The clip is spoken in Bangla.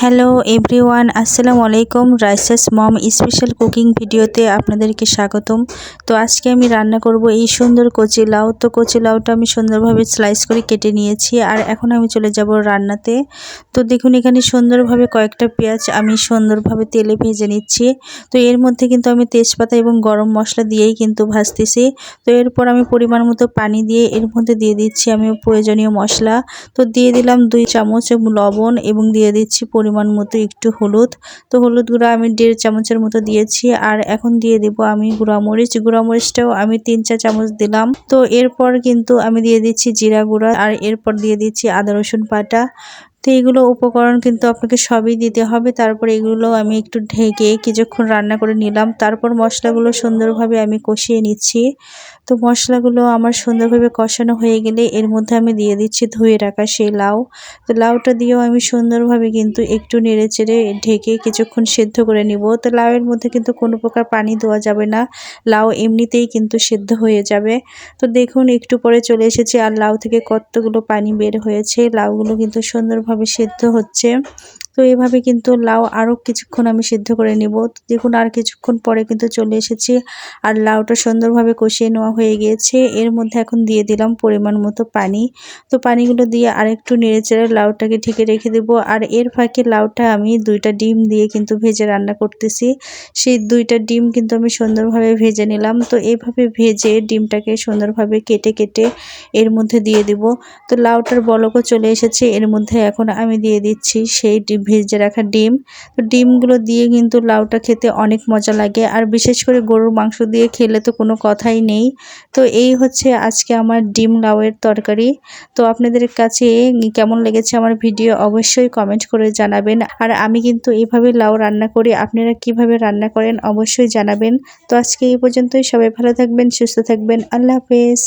হ্যালো এভরিওয়ান, আসসালামু আলাইকুম। রাইসাস মম স্পেশাল কুকিং ভিডিওতে আপনাদেরকে স্বাগতম। তো আজকে আমি রান্না করব এই সুন্দর কচি লাউ। তো কচি লাউটা আমি সুন্দরভাবে স্লাইস করে কেটে নিয়েছি, আর এখন আমি চলে যাব রান্নাতে। তো দেখুন, এখানে সুন্দরভাবে কয়েকটা পেঁয়াজ আমি সুন্দরভাবে তেলে ভেজে নিচ্ছি। তো এর মধ্যে কিন্তু আমি তেজপাতা এবং গরম মশলা দিয়েই কিন্তু ভাজতেছি। তো এরপর আমি পরিমাণ মতো পানি দিয়ে এর মধ্যে দিয়ে দিচ্ছি আমি প্রয়োজনীয় মশলা। তো দিয়ে দিলাম 2 চামচ লবণ এবং দিয়ে দিচ্ছি পরিমাণ মতো একটু হলুদ। তো হলুদ গুঁড়া আমি 1.5 চামচের মতো দিয়েছি। আর এখন দিয়ে দেব আমি গুঁড়ামরিচটাও আমি 3-4 চামচ দিলাম। তো এরপর কিন্তু আমি দিয়ে দিচ্ছি জিরা গুঁড়া, আর এরপর দিয়ে দিচ্ছি আদা রসুন বাটা। তো এগুলো উপকরণ কিন্তু আপনাকে সবই দিতে হবে। তারপর এগুলো আমি একটু ঢেকে কিছুক্ষণ রান্না করে নিলাম। তারপর মশলাগুলো সুন্দরভাবে আমি কষিয়ে নিচ্ছি। তো মশলাগুলো আমার সুন্দরভাবে কষানো হয়ে গেলে এর মধ্যে আমি দিয়ে দিচ্ছি ধুয়ে রাখা সেই লাউ। তো লাউটা দিয়েও আমি সুন্দরভাবে কিন্তু একটু নেড়েচেড়ে ঢেকে কিছুক্ষণ সেদ্ধ করে নিব। তো লাউয়ের মধ্যে কিন্তু কোনো প্রকার পানি দেওয়া যাবে না, লাউ এমনিতেই কিন্তু সেদ্ধ হয়ে যাবে। তো দেখুন, একটু পরে চলে এসেছি, আর লাউ থেকে কতগুলো পানি বের হয়েছে। লাউগুলো কিন্তু সুন্দরভাবে সেদ্ধ হচ্ছে। তো এভাবে কিন্তু লাউ আরও কিছুক্ষণ আমি সিদ্ধ করে নিব। তো দেখুন, আর কিছুক্ষণ পরে কিন্তু চলে এসেছি, আর লাউটা সুন্দরভাবে কষিয়ে নেওয়া হয়ে গিয়েছে। এর মধ্যে এখন দিয়ে দিলাম পরিমাণ মতো পানি। তো পানিগুলো দিয়ে আরেকটু নেড়েচেড়ে লাউটাকে ঢেকে রেখে দেবো। আর এর ফাঁকে লাউটা আমি 2টা ডিম দিয়ে কিন্তু ভেজে রান্না করতেছি। সেই 2টা ডিম কিন্তু আমি সুন্দরভাবে ভেজে নিলাম। তো এইভাবে ভেজে ডিমটাকে সুন্দরভাবে কেটে কেটে এর মধ্যে দিয়ে দিব। তো লাউটার বলকও চলে এসেছে, এর মধ্যে এখন আমি দিয়ে দিচ্ছি সেই ভেজে রাখা ডিম। তো ডিমগুলো দিয়ে কিন্তু লাউটা খেতে অনেক মজা লাগে, আর বিশেষ করে গরুর মাংস দিয়ে খেলে তো কোনো কথাই নেই। তো এই হচ্ছে আজকে আমার ডিম লাউয়ের তরকারি। তো আপনাদের কাছে কেমন লেগেছে আমার ভিডিও অবশ্যই কমেন্ট করে জানাবেন। আর আমি কিন্তু এইভাবে লাউ রান্না করি, আপনারা কিভাবে রান্না করেন অবশ্যই জানাবেন। তো আজকে এই পর্যন্তই। সবাই ভালো থাকবেন, সুস্থ থাকবেন। আল্লাহ হাফেজ।